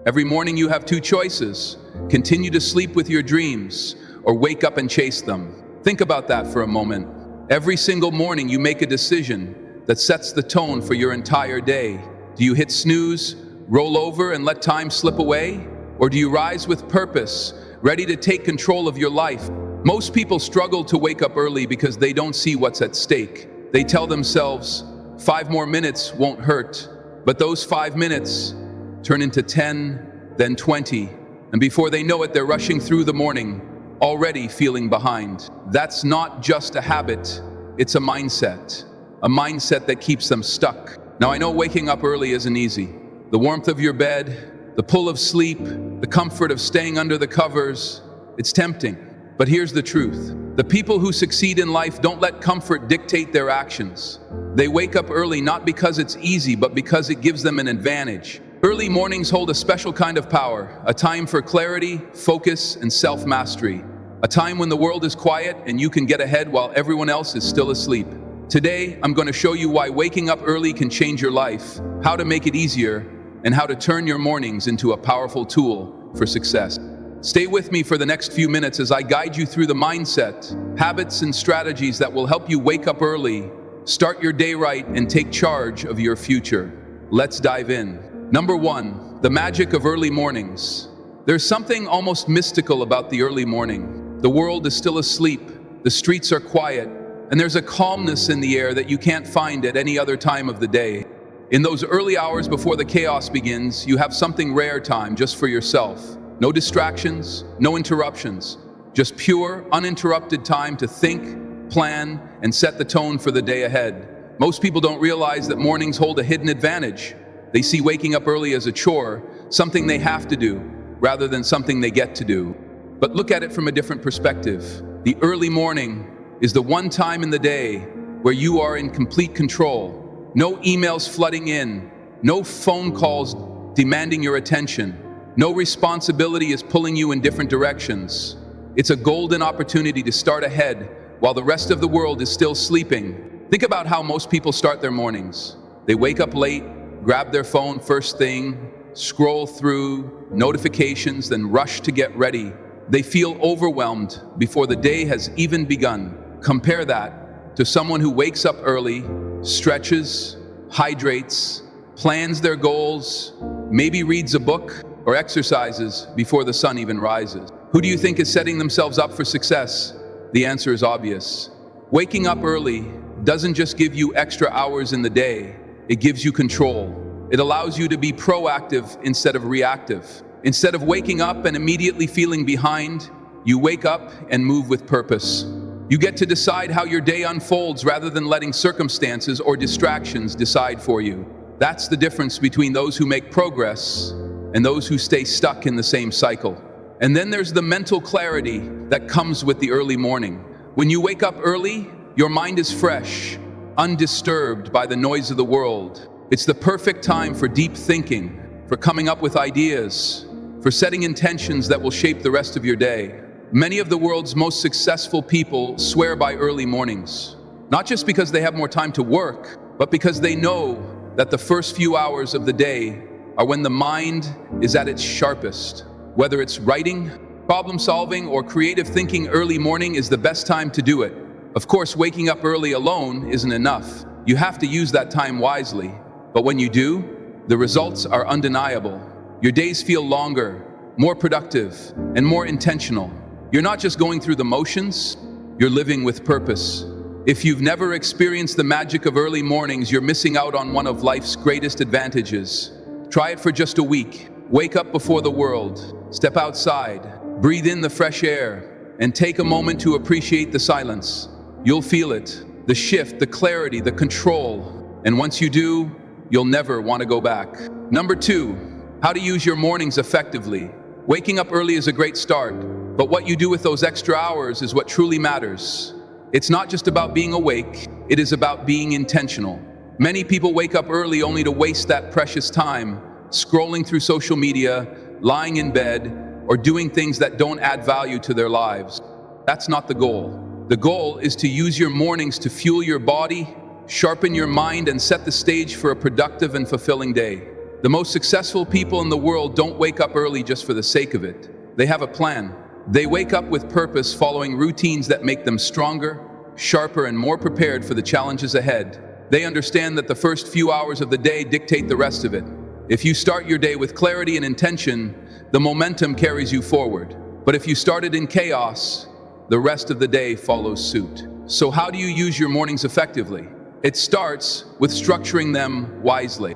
Every morning you have two choices: continue to sleep with your dreams or wake up and chase them. Think about that for a moment. Every single morning you make a decision that sets the tone for your entire day. Do you hit snooze, roll over and let time slip away? Or do you rise with purpose, ready to take control of your life? Most people struggle to wake up early because they don't see what's at stake. They tell themselves, 5 more minutes won't hurt. But those 5 minutes turn into 10, then 20. And before they know it, they're rushing through the morning, already feeling behind. That's not just a habit, it's a mindset. A mindset that keeps them stuck. Now, I know waking up early isn't easy. The warmth of your bed, the pull of sleep, the comfort of staying under the covers, it's tempting. But here's the truth. The people who succeed in life don't let comfort dictate their actions. They wake up early not because it's easy, but because it gives them an advantage. Early mornings hold a special kind of power, a time for clarity, focus, and self-mastery. A time when the world is quiet and you can get ahead while everyone else is still asleep. Today, I'm going to show you why waking up early can change your life, how to make it easier, and how to turn your mornings into a powerful tool for success. Stay with me for the next few minutes as I guide you through the mindset, habits, and strategies that will help you wake up early, start your day right, and take charge of your future. Let's dive in. Number 1, the magic of early mornings. There's something almost mystical about the early morning. The world is still asleep, the streets are quiet, and there's a calmness in the air that you can't find at any other time of the day. In those early hours before the chaos begins, you have something rare time just for yourself. No distractions, no interruptions, just pure, uninterrupted time to think, plan, and set the tone for the day ahead. Most people don't realize that mornings hold a hidden advantage. They see waking up early as a chore, something they have to do, rather than something they get to do. But look at it from a different perspective. The early morning is the one time in the day where you are in complete control. No emails flooding in, no phone calls demanding your attention, no responsibility is pulling you in different directions. It's a golden opportunity to start ahead while the rest of the world is still sleeping. Think about how most people start their mornings. They wake up late, grab their phone first thing, scroll through notifications, then rush to get ready. They feel overwhelmed before the day has even begun. Compare that to someone who wakes up early, stretches, hydrates, plans their goals, maybe reads a book or exercises before the sun even rises. Who do you think is setting themselves up for success? The answer is obvious. Waking up early doesn't just give you extra hours in the day, it gives you control. It allows you to be proactive instead of reactive. Instead of waking up and immediately feeling behind, you wake up and move with purpose. You get to decide how your day unfolds rather than letting circumstances or distractions decide for you. That's the difference between those who make progress and those who stay stuck in the same cycle. And then there's the mental clarity that comes with the early morning. When you wake up early, your mind is fresh, undisturbed by the noise of the world. It's the perfect time for deep thinking, for coming up with ideas, for setting intentions that will shape the rest of your day. Many of the world's most successful people swear by early mornings, not just because they have more time to work, but because they know that the first few hours of the day are when the mind is at its sharpest. Whether it's writing, problem solving, or creative thinking, early morning is the best time to do it. Of course, waking up early alone isn't enough. You have to use that time wisely. But when you do, the results are undeniable. Your days feel longer, more productive, and more intentional. You're not just going through the motions, you're living with purpose. If you've never experienced the magic of early mornings, you're missing out on one of life's greatest advantages. Try it for just a week. Wake up before the world, step outside, breathe in the fresh air, and take a moment to appreciate the silence. You'll feel it, the shift, the clarity, the control. And once you do, you'll never want to go back. Number 2, how to use your mornings effectively. Waking up early is a great start, but what you do with those extra hours is what truly matters. It's not just about being awake, it is about being intentional. Many people wake up early only to waste that precious time, scrolling through social media, lying in bed, or doing things that don't add value to their lives. That's not the goal. The goal is to use your mornings to fuel your body, sharpen your mind, and set the stage for a productive and fulfilling day. The most successful people in the world don't wake up early just for the sake of it. They have a plan. They wake up with purpose, following routines that make them stronger, sharper, and more prepared for the challenges ahead. They understand that the first few hours of the day dictate the rest of it. If you start your day with clarity and intention, the momentum carries you forward. But if you started in chaos, the rest of the day follows suit. So how do you use your mornings effectively? It starts with structuring them wisely.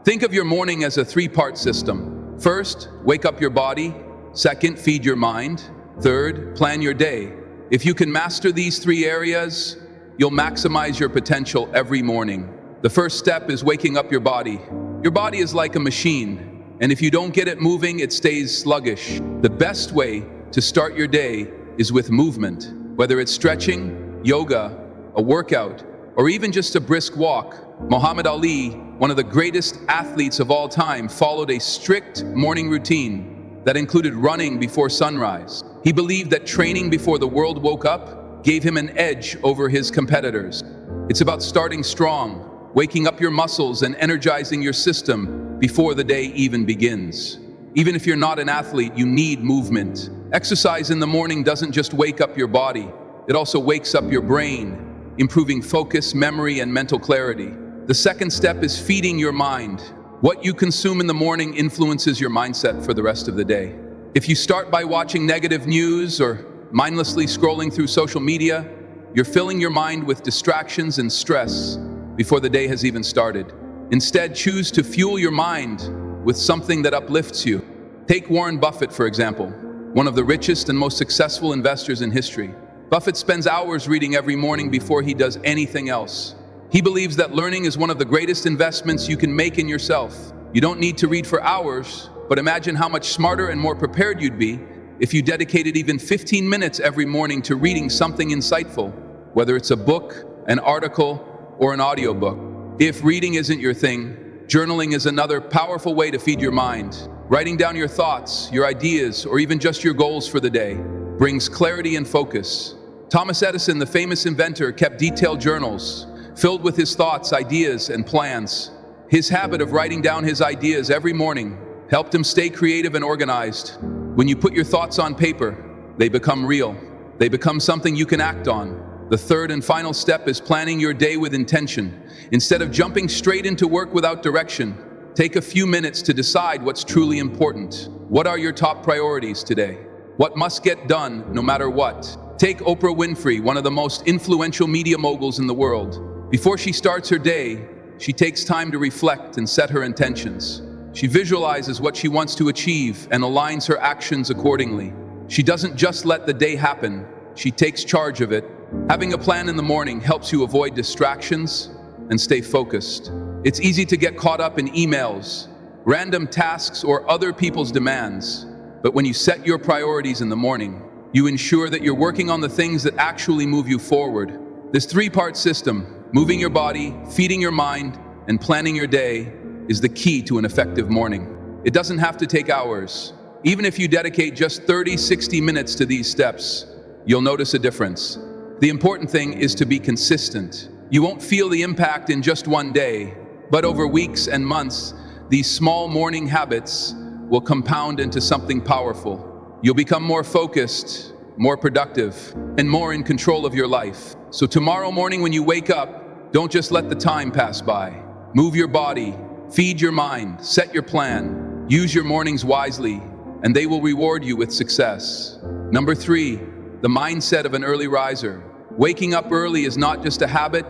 Think of your morning as a three-part system. First, wake up your body. Second, feed your mind. Third, plan your day. If you can master these three areas, you'll maximize your potential every morning. The first step is waking up your body. Your body is like a machine, and if you don't get it moving, it stays sluggish. The best way to start your day is with movement. Whether it's stretching, yoga, a workout, or even just a brisk walk. Muhammad Ali, one of the greatest athletes of all time, followed a strict morning routine that included running before sunrise. He believed that training before the world woke up gave him an edge over his competitors. It's about starting strong, waking up your muscles and energizing your system before the day even begins. Even if you're not an athlete, you need movement. Exercise in the morning doesn't just wake up your body, it also wakes up your brain, improving focus, memory, and mental clarity. The second step is feeding your mind. What you consume in the morning influences your mindset for the rest of the day. If you start by watching negative news or mindlessly scrolling through social media, you're filling your mind with distractions and stress before the day has even started. Instead, choose to fuel your mind with something that uplifts you. Take Warren Buffett, for example, one of the richest and most successful investors in history. Buffett spends hours reading every morning before he does anything else. He believes that learning is one of the greatest investments you can make in yourself. You don't need to read for hours, but imagine how much smarter and more prepared you'd be if you dedicated even 15 minutes every morning to reading something insightful, whether it's a book, an article, or an audiobook. If reading isn't your thing, journaling is another powerful way to feed your mind. Writing down your thoughts, your ideas, or even just your goals for the day brings clarity and focus. Thomas Edison, the famous inventor, kept detailed journals filled with his thoughts, ideas, and plans. His habit of writing down his ideas every morning helped him stay creative and organized. When you put your thoughts on paper, they become real. They become something you can act on. The third and final step is planning your day with intention. Instead of jumping straight into work without direction, take a few minutes to decide what's truly important. What are your top priorities today? What must get done no matter what? Take Oprah Winfrey, one of the most influential media moguls in the world. Before she starts her day, she takes time to reflect and set her intentions. She visualizes what she wants to achieve and aligns her actions accordingly. She doesn't just let the day happen, she takes charge of it. Having a plan in the morning helps you avoid distractions and stay focused. It's easy to get caught up in emails, random tasks, or other people's demands. But when you set your priorities in the morning, you ensure that you're working on the things that actually move you forward. This three-part system, moving your body, feeding your mind, and planning your day, is the key to an effective morning. It doesn't have to take hours. Even if you dedicate just 30-60 minutes to these steps, you'll notice a difference. The important thing is to be consistent. You won't feel the impact in just one day, but over weeks and months, these small morning habits will compound into something powerful. You'll become more focused, more productive, and more in control of your life. So tomorrow morning when you wake up, don't just let the time pass by. Move your body, feed your mind, set your plan, use your mornings wisely, and they will reward you with success. Number 3, the mindset of an early riser. Waking up early is not just a habit,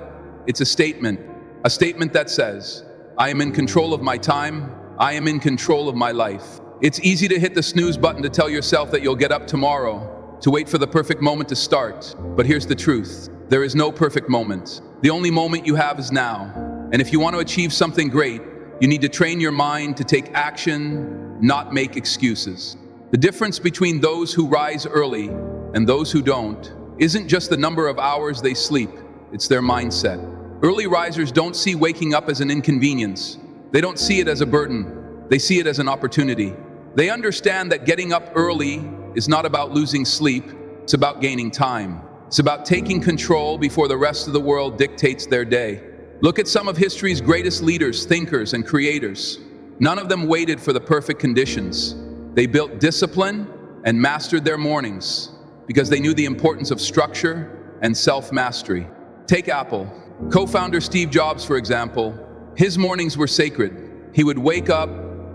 it's a statement that says, I am in control of my time, I am in control of my life. It's easy to hit the snooze button to tell yourself that you'll get up tomorrow, to wait for the perfect moment to start. But here's the truth, there is no perfect moment. The only moment you have is now. And if you want to achieve something great, you need to train your mind to take action, not make excuses. The difference between those who rise early and those who don't isn't just the number of hours they sleep, it's their mindset. Early risers don't see waking up as an inconvenience. They don't see it as a burden. They see it as an opportunity. They understand that getting up early is not about losing sleep, it's about gaining time. It's about taking control before the rest of the world dictates their day. Look at some of history's greatest leaders, thinkers, and creators. None of them waited for the perfect conditions. They built discipline and mastered their mornings because they knew the importance of structure and self-mastery. Take Apple. Co-founder Steve Jobs, for example, his mornings were sacred. He would wake up,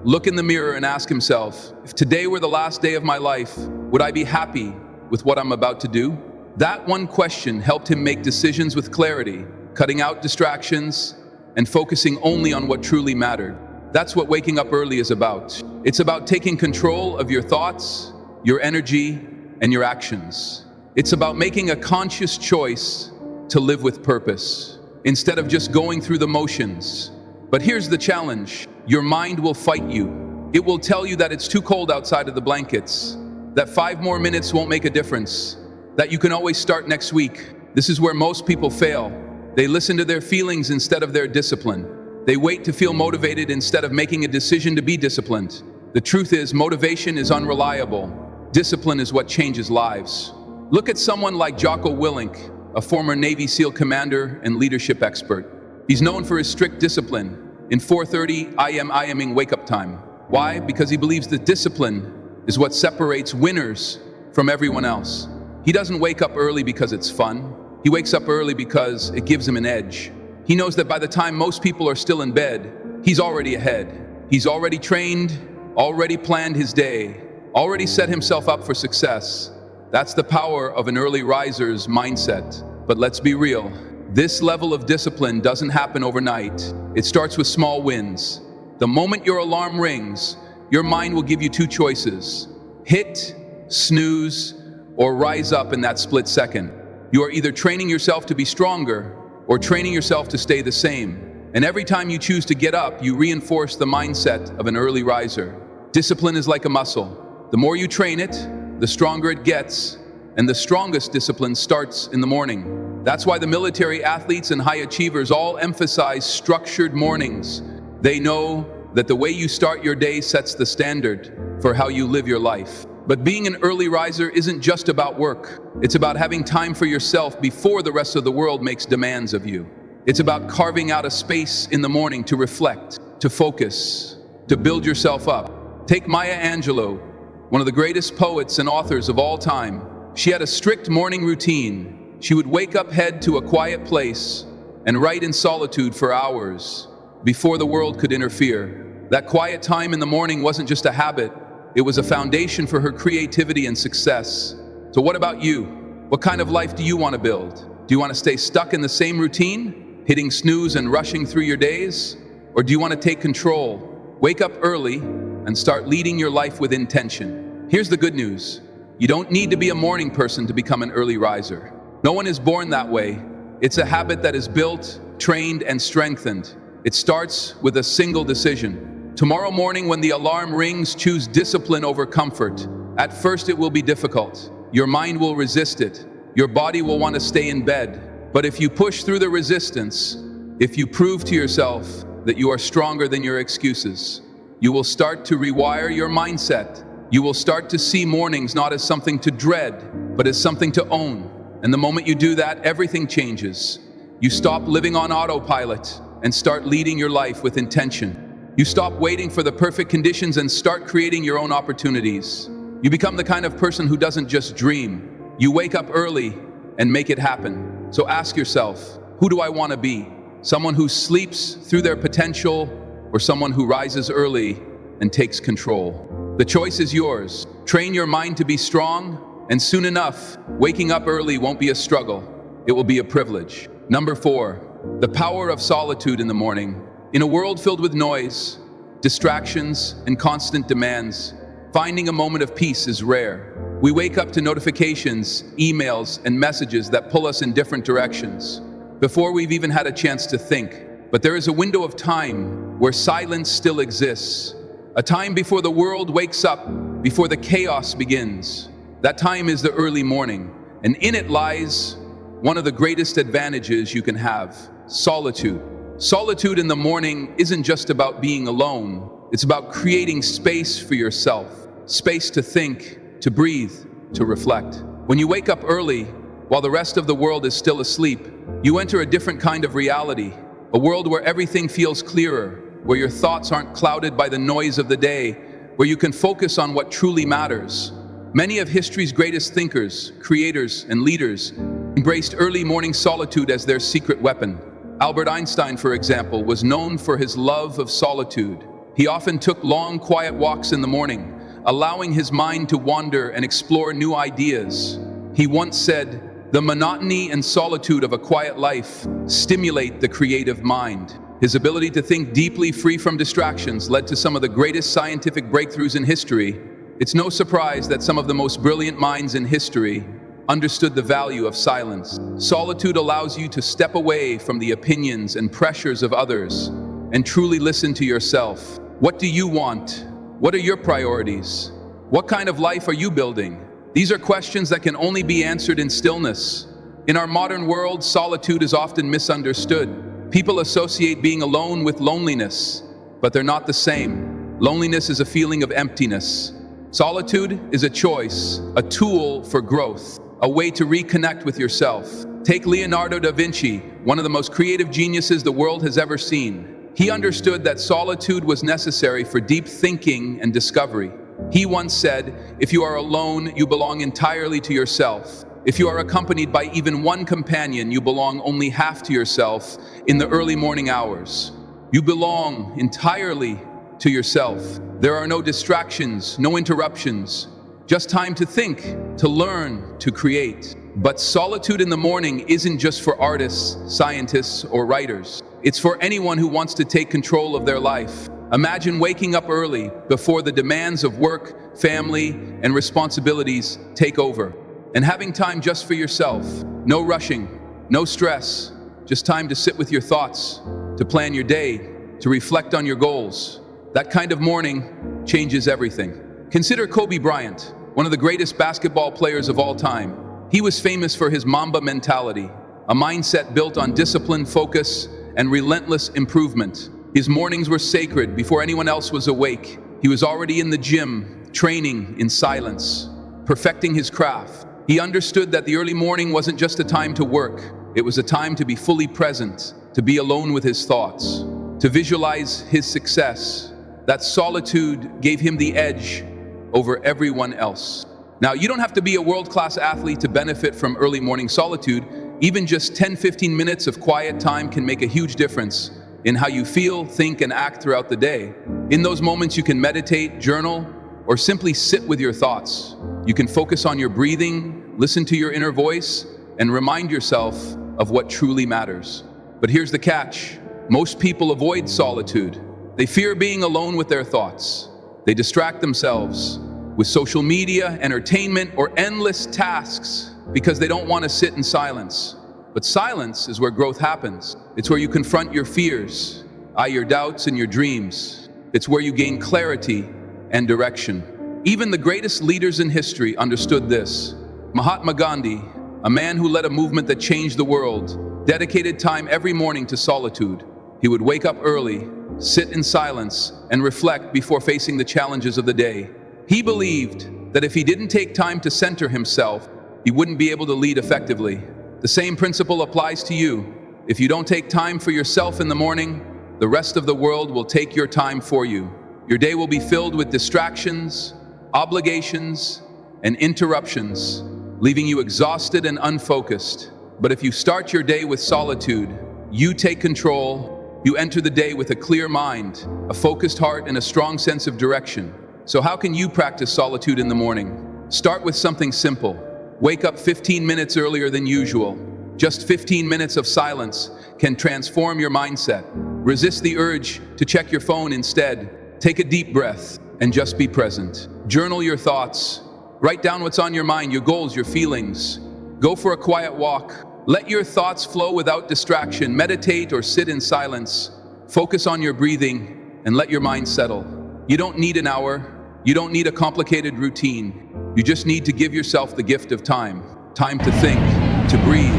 look in the mirror, and ask himself, if today were the last day of my life, would I be happy with what I'm about to do? That one question helped him make decisions with clarity, cutting out distractions and focusing only on what truly mattered. That's what waking up early is about. It's about taking control of your thoughts, your energy, and your actions. It's about making a conscious choice to live with purpose, instead of just going through the motions. But here's the challenge. Your mind will fight you. It will tell you that it's too cold outside of the blankets, that 5 more minutes won't make a difference, that you can always start next week. This is where most people fail. They listen to their feelings instead of their discipline. They wait to feel motivated instead of making a decision to be disciplined. The truth is, motivation is unreliable. Discipline is what changes lives. Look at someone like Jocko Willink, a former Navy SEAL commander and leadership expert. He's known for his strict discipline. In 4:30 IMing wake-up time. Why? Because he believes that discipline is what separates winners from everyone else. He doesn't wake up early because it's fun. He wakes up early because it gives him an edge. He knows that by the time most people are still in bed, he's already ahead. He's already trained, already planned his day, already set himself up for success. That's the power of an early riser's mindset. But let's be real. This level of discipline doesn't happen overnight. It starts with small wins. The moment your alarm rings, your mind will give you 2 choices: hit, snooze, or rise up in that split second. You are either training yourself to be stronger or training yourself to stay the same. And every time you choose to get up, you reinforce the mindset of an early riser. Discipline is like a muscle. The more you train it, the stronger it gets, and the strongest discipline starts in the morning. That's why the military athletes and high achievers all emphasize structured mornings. They know that the way you start your day sets the standard for how you live your life. But being an early riser isn't just about work. It's about having time for yourself before the rest of the world makes demands of you. It's about carving out a space in the morning to reflect, to focus, to build yourself up. Take Maya Angelou, one of the greatest poets and authors of all time. She had a strict morning routine. She would wake up, head to a quiet place, and write in solitude for hours before the world could interfere. That quiet time in the morning wasn't just a habit. It was a foundation for her creativity and success. So what about you? What kind of life do you want to build? Do you want to stay stuck in the same routine, hitting snooze and rushing through your days? Or do you want to take control, wake up early, and start leading your life with intention? Here's the good news. You don't need to be a morning person to become an early riser. No one is born that way. It's a habit that is built, trained, and strengthened. It starts with a single decision. Tomorrow morning when the alarm rings, choose discipline over comfort. At first it will be difficult. Your mind will resist it. Your body will want to stay in bed. But if you push through the resistance, if you prove to yourself that you are stronger than your excuses, you will start to rewire your mindset. You will start to see mornings not as something to dread, but as something to own. And the moment you do that, everything changes. You stop living on autopilot and start leading your life with intention. You stop waiting for the perfect conditions and start creating your own opportunities. You become the kind of person who doesn't just dream. You wake up early and make it happen. So ask yourself, who do I want to be? Someone who sleeps through their potential, or someone who rises early and takes control? The choice is yours. Train your mind to be strong, and soon enough, waking up early won't be a struggle. It will be a privilege. Number 4, the power of solitude in the morning. In a world filled with noise, distractions, and constant demands, finding a moment of peace is rare. We wake up to notifications, emails, and messages that pull us in different directions before we've even had a chance to think. But there is a window of time where silence still exists. A time before the world wakes up, before the chaos begins. That time is the early morning, and in it lies one of the greatest advantages you can have: solitude. Solitude in the morning isn't just about being alone. It's about creating space for yourself, space to think, to breathe, to reflect. When you wake up early, while the rest of the world is still asleep, you enter a different kind of reality. A world where everything feels clearer, where your thoughts aren't clouded by the noise of the day, where you can focus on what truly matters. Many of history's greatest thinkers, creators, and leaders embraced early morning solitude as their secret weapon. Albert Einstein, for example, was known for his love of solitude. He often took long, quiet walks in the morning, allowing his mind to wander and explore new ideas. He once said, "The monotony and solitude of a quiet life stimulate the creative mind." His ability to think deeply, free from distractions, led to some of the greatest scientific breakthroughs in history. It's no surprise that some of the most brilliant minds in history understood the value of silence. Solitude allows you to step away from the opinions and pressures of others and truly listen to yourself. What do you want? What are your priorities? What kind of life are you building? These are questions that can only be answered in stillness. In our modern world, solitude is often misunderstood. People associate being alone with loneliness, but they're not the same. Loneliness is a feeling of emptiness. Solitude is a choice, a tool for growth, a way to reconnect with yourself. Take Leonardo da Vinci, one of the most creative geniuses the world has ever seen. He understood that solitude was necessary for deep thinking and discovery. He once said, "If you are alone, you belong entirely to yourself. If you are accompanied by even one companion, you belong only half to yourself in the early morning hours. You belong entirely to yourself. There are no distractions, no interruptions, just time to think, to learn, to create." But solitude in the morning isn't just for artists, scientists, or writers. It's for anyone who wants to take control of their life. Imagine waking up early before the demands of work, family, and responsibilities take over, and having time just for yourself. No rushing, no stress, just time to sit with your thoughts, to plan your day, to reflect on your goals. That kind of morning changes everything. Consider Kobe Bryant, one of the greatest basketball players of all time. He was famous for his Mamba mentality, a mindset built on discipline, focus, and relentless improvement. His mornings were sacred. Before anyone else was awake, he was already in the gym, training in silence, perfecting his craft. He understood that the early morning wasn't just a time to work. It was a time to be fully present, to be alone with his thoughts, to visualize his success. That solitude gave him the edge over everyone else. Now, you don't have to be a world-class athlete to benefit from early morning solitude. Even just 10-15 minutes of quiet time can make a huge difference in how you feel, think, and act throughout the day. In those moments, you can meditate, journal, or simply sit with your thoughts. You can focus on your breathing, listen to your inner voice, and remind yourself of what truly matters. But here's the catch. Most people avoid solitude. They fear being alone with their thoughts. They distract themselves with social media, entertainment, or endless tasks because they don't want to sit in silence. But silence is where growth happens. It's where you confront your fears, your doubts, and your dreams. It's where you gain clarity and direction. Even the greatest leaders in history understood this. Mahatma Gandhi, a man who led a movement that changed the world, dedicated time every morning to solitude. He would wake up early, sit in silence, and reflect before facing the challenges of the day. He believed that if he didn't take time to center himself, he wouldn't be able to lead effectively. The same principle applies to you. If you don't take time for yourself in the morning, the rest of the world will take your time for you. Your day will be filled with distractions, obligations, and interruptions, leaving you exhausted and unfocused. But if you start your day with solitude, you take control, you enter the day with a clear mind, a focused heart, and a strong sense of direction. So how can you practice solitude in the morning? Start with something simple. Wake up 15 minutes earlier than usual. Just 15 minutes of silence can transform your mindset. Resist the urge to check your phone instead. Take a deep breath and just be present. Journal your thoughts. Write down what's on your mind, your goals, your feelings. Go for a quiet walk. Let your thoughts flow without distraction. Meditate or sit in silence. Focus on your breathing and let your mind settle. You don't need an hour. You don't need a complicated routine. You just need to give yourself the gift of time. Time to think, to breathe,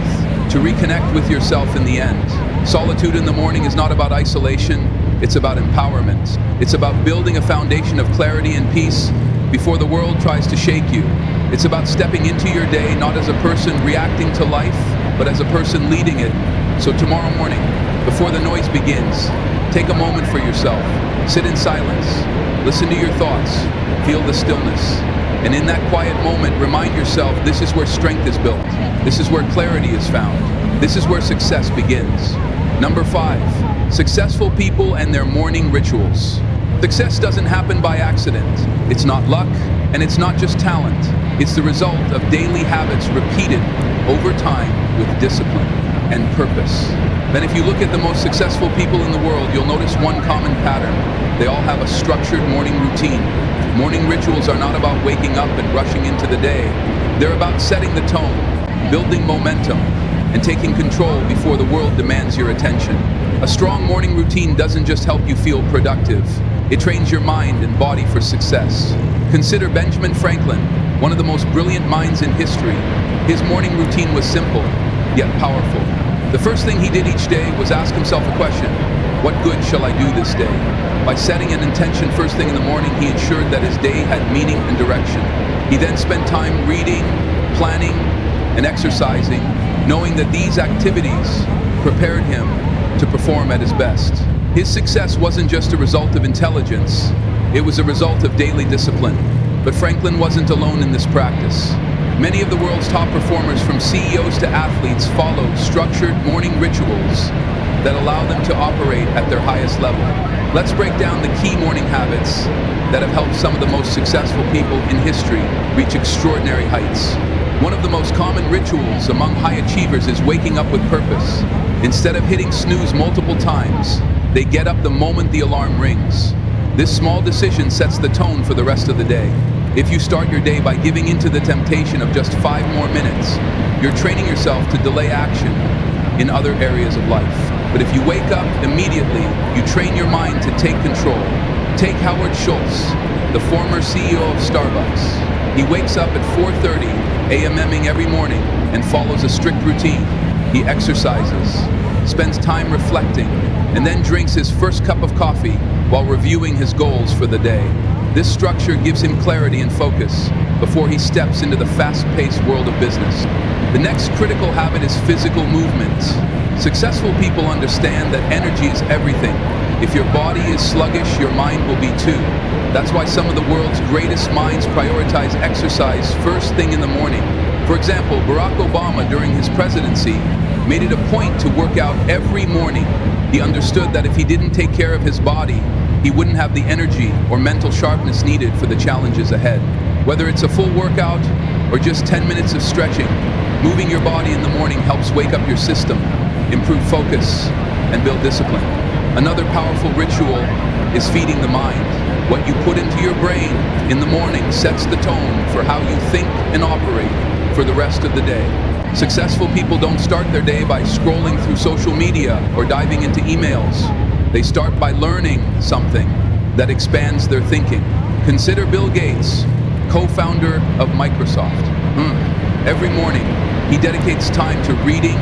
to reconnect with yourself in the end. Solitude in the morning is not about isolation. It's about empowerment. It's about building a foundation of clarity and peace before the world tries to shake you. It's about stepping into your day not as a person reacting to life, but as a person leading it. So tomorrow morning, Before the noise begins, take a moment for yourself. Sit in silence, listen to your thoughts, feel the stillness. And in that quiet moment, remind yourself this is where strength is built. This is where clarity is found. This is where success begins. Number 5, successful people and their morning rituals. Success doesn't happen by accident. It's not luck, and it's not just talent. It's the result of daily habits repeated over time with discipline and purpose. Then if you look at the most successful people in the world, you'll notice one common pattern. They all have a structured morning routine. Morning rituals are not about waking up and rushing into the day. They're about setting the tone, building momentum, and taking control before the world demands your attention. A strong morning routine doesn't just help you feel productive. It trains your mind and body for success. Consider Benjamin Franklin, one of the most brilliant minds in history. His morning routine was simple, yet powerful. The first thing he did each day was ask himself a question: what good shall I do this day? By setting an intention first thing in the morning, he ensured that his day had meaning and direction. He then spent time reading, planning, and exercising, knowing that these activities prepared him to perform at his best. His success wasn't just a result of intelligence, it was a result of daily discipline. But Franklin wasn't alone in this practice. Many of the world's top performers, from CEOs to athletes, followed structured morning rituals that allow them to operate at their highest level. Let's break down the key morning habits that have helped some of the most successful people in history reach extraordinary heights. One of the most common rituals among high achievers is waking up with purpose. Instead of hitting snooze multiple times, they get up the moment the alarm rings. This small decision sets the tone for the rest of the day. If you start your day by giving into the temptation of just 5 more minutes, you're training yourself to delay action in other areas of life. But if you wake up immediately, you train your mind to take control. Take Howard Schultz, the former CEO of Starbucks. He wakes up at 4:30 a.m. every morning and follows a strict routine. He exercises, spends time reflecting, and then drinks his first cup of coffee while reviewing his goals for the day. This structure gives him clarity and focus before he steps into the fast-paced world of business. The next critical habit is physical movement. Successful people understand that energy is everything. If your body is sluggish, your mind will be too. That's why some of the world's greatest minds prioritize exercise first thing in the morning. For example, Barack Obama, during his presidency, made it a point to work out every morning. He understood that if he didn't take care of his body, he wouldn't have the energy or mental sharpness needed for the challenges ahead. Whether it's a full workout or just 10 minutes of stretching, moving your body in the morning helps wake up your system, improve focus, and build discipline. Another powerful ritual is feeding the mind. What you put into your brain in the morning sets the tone for how you think and operate for the rest of the day. Successful people don't start their day by scrolling through social media or diving into emails. They start by learning something that expands their thinking. Consider Bill Gates, co-founder of Microsoft. Every morning, he dedicates time to reading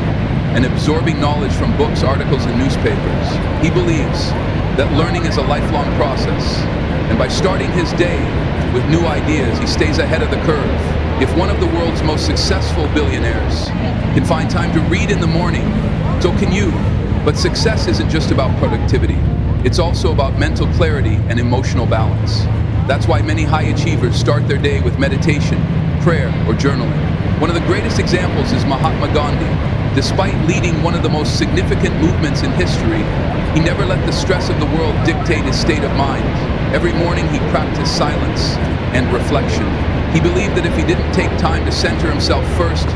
and absorbing knowledge from books, articles, and newspapers. He believes that learning is a lifelong process, and by starting his day with new ideas, he stays ahead of the curve. If one of the world's most successful billionaires can find time to read in the morning, so can you. But success isn't just about productivity. It's also about mental clarity and emotional balance. That's why many high achievers start their day with meditation, prayer, or journaling. One of the greatest examples is Mahatma Gandhi. Despite leading one of the most significant movements in history, he never let the stress of the world dictate his state of mind. Every morning he practiced silence and reflection. He believed that if he didn't take time to center himself first,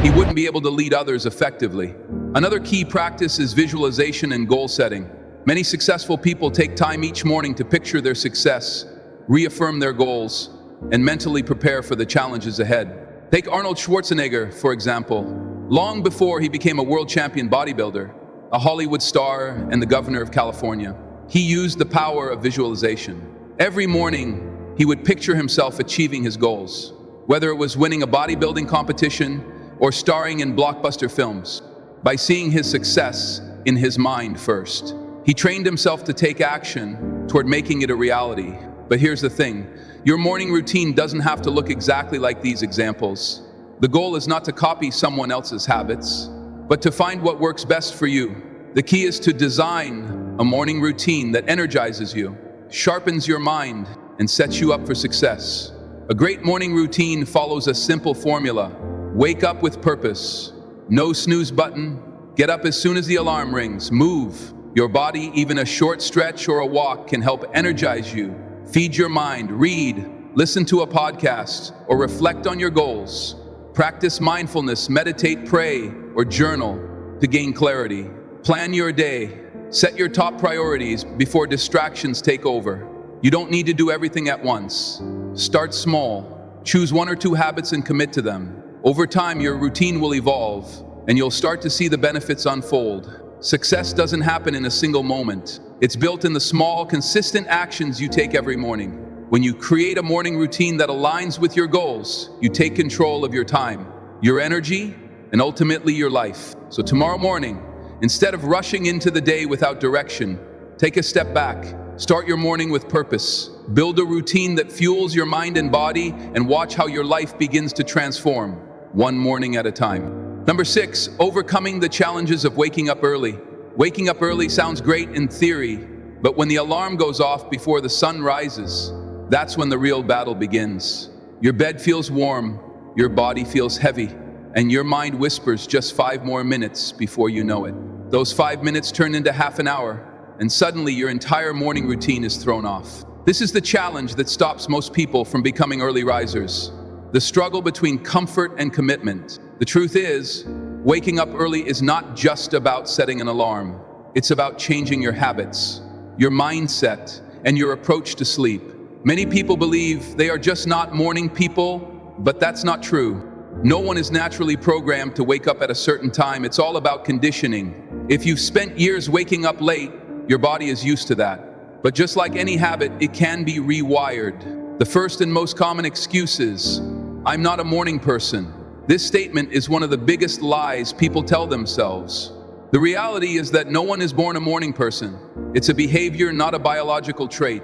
he wouldn't be able to lead others effectively. Another key practice is visualization and goal setting. Many successful people take time each morning to picture their success, reaffirm their goals, and mentally prepare for the challenges ahead. Take Arnold Schwarzenegger, for example. Long before he became a world champion bodybuilder, a Hollywood star, and the governor of California, he used the power of visualization. Every morning, he would picture himself achieving his goals, whether it was winning a bodybuilding competition or starring in blockbuster films. By seeing his success in his mind first, he trained himself to take action toward making it a reality. But here's the thing, your morning routine doesn't have to look exactly like these examples. The goal is not to copy someone else's habits, but to find what works best for you. The key is to design a morning routine that energizes you, sharpens your mind, and sets you up for success. A great morning routine follows a simple formula. Wake up with purpose. No snooze button. Get up as soon as the alarm rings. Move. Your body, even a short stretch or a walk, can help energize you. Feed your mind. Read. Listen to a podcast, or reflect on your goals. Practice mindfulness. Meditate, pray, or journal to gain clarity. Plan your day. Set your top priorities before distractions take over. You don't need to do everything at once. Start small. Choose one or two habits and commit to them. Over time, your routine will evolve, and you'll start to see the benefits unfold. Success doesn't happen in a single moment. It's built in the small, consistent actions you take every morning. When you create a morning routine that aligns with your goals, you take control of your time, your energy, and ultimately your life. So tomorrow morning, instead of rushing into the day without direction, take a step back. Start your morning with purpose. Build a routine that fuels your mind and body, and watch how your life begins to transform, one morning at a time. Number 6, overcoming the challenges of waking up early. Waking up early sounds great in theory, but when the alarm goes off before the sun rises, that's when the real battle begins. Your bed feels warm, your body feels heavy, and your mind whispers just 5 more minutes before you know it. Those 5 minutes turn into half an hour, and suddenly your entire morning routine is thrown off. This is the challenge that stops most people from becoming early risers. The struggle between comfort and commitment. The truth is, waking up early is not just about setting an alarm. It's about changing your habits, your mindset, and your approach to sleep. Many people believe they are just not morning people, but that's not true. No one is naturally programmed to wake up at a certain time. It's all about conditioning. If you've spent years waking up late, your body is used to that. But just like any habit, it can be rewired. The first and most common excuse is, "I'm not a morning person." This statement is one of the biggest lies people tell themselves. The reality is that no one is born a morning person. It's a behavior, not a biological trait.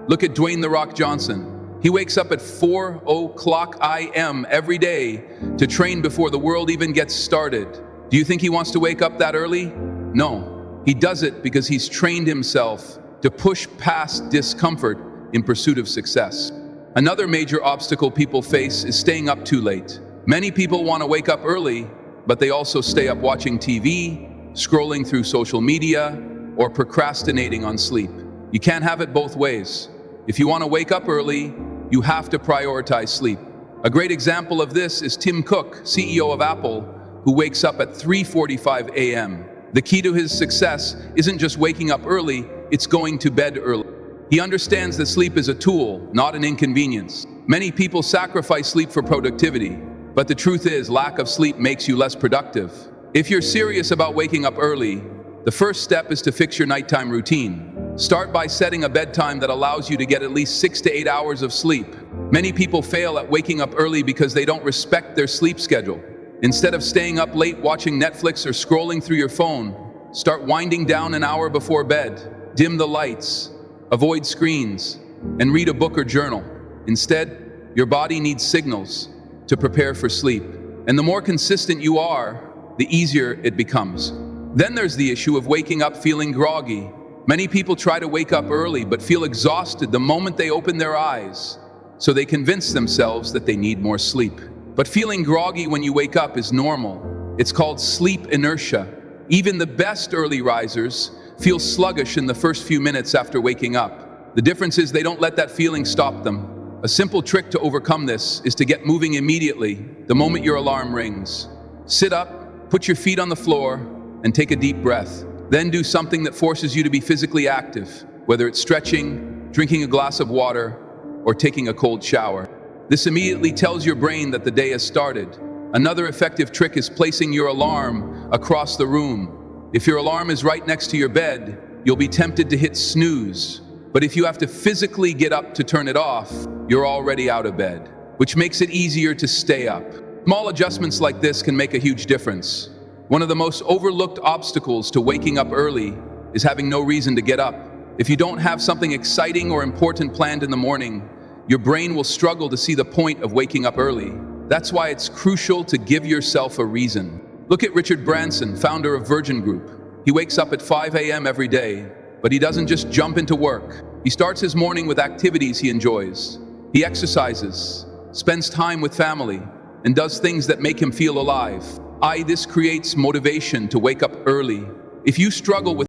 Look at Dwayne "The Rock" Johnson. He wakes up at 4:00 a.m. every day to train before the world even gets started. Do you think he wants to wake up that early? No. He does it because he's trained himself to push past discomfort in pursuit of success. Another major obstacle people face is staying up too late. Many people want to wake up early, but they also stay up watching TV, scrolling through social media, or procrastinating on sleep. You can't have it both ways. If you want to wake up early, you have to prioritize sleep. A great example of this is Tim Cook, CEO of Apple, who wakes up at 3:45 a.m. The key to his success isn't just waking up early, it's going to bed early. He understands that sleep is a tool, not an inconvenience. Many people sacrifice sleep for productivity, but the truth is, lack of sleep makes you less productive. If you're serious about waking up early, the first step is to fix your nighttime routine. Start by setting a bedtime that allows you to get at least 6 to 8 hours of sleep. Many people fail at waking up early because they don't respect their sleep schedule. Instead of staying up late watching Netflix or scrolling through your phone, start winding down an hour before bed. Dim the lights, avoid screens, and read a book or journal. Instead, your body needs signals to prepare for sleep. And the more consistent you are, the easier it becomes. Then there's the issue of waking up feeling groggy. Many people try to wake up early but feel exhausted the moment they open their eyes, so they convince themselves that they need more sleep. But feeling groggy when you wake up is normal. It's called sleep inertia. Even the best early risers feel sluggish in the first few minutes after waking up. The difference is they don't let that feeling stop them. A simple trick to overcome this is to get moving immediately the moment your alarm rings. Sit up, put your feet on the floor, and take a deep breath. Then do something that forces you to be physically active, whether it's stretching, drinking a glass of water, or taking a cold shower. This immediately tells your brain that the day has started. Another effective trick is placing your alarm across the room. If your alarm is right next to your bed, you'll be tempted to hit snooze. But if you have to physically get up to turn it off, you're already out of bed, which makes it easier to stay up. Small adjustments like this can make a huge difference. One of the most overlooked obstacles to waking up early is having no reason to get up. If you don't have something exciting or important planned in the morning, your brain will struggle to see the point of waking up early. That's why it's crucial to give yourself a reason. Look at Richard Branson, founder of Virgin Group. He wakes up at 5 a.m. every day, but he doesn't just jump into work. He starts his morning with activities he enjoys. He exercises, spends time with family, and does things that make him feel alive. This creates motivation to wake up early. If you struggle with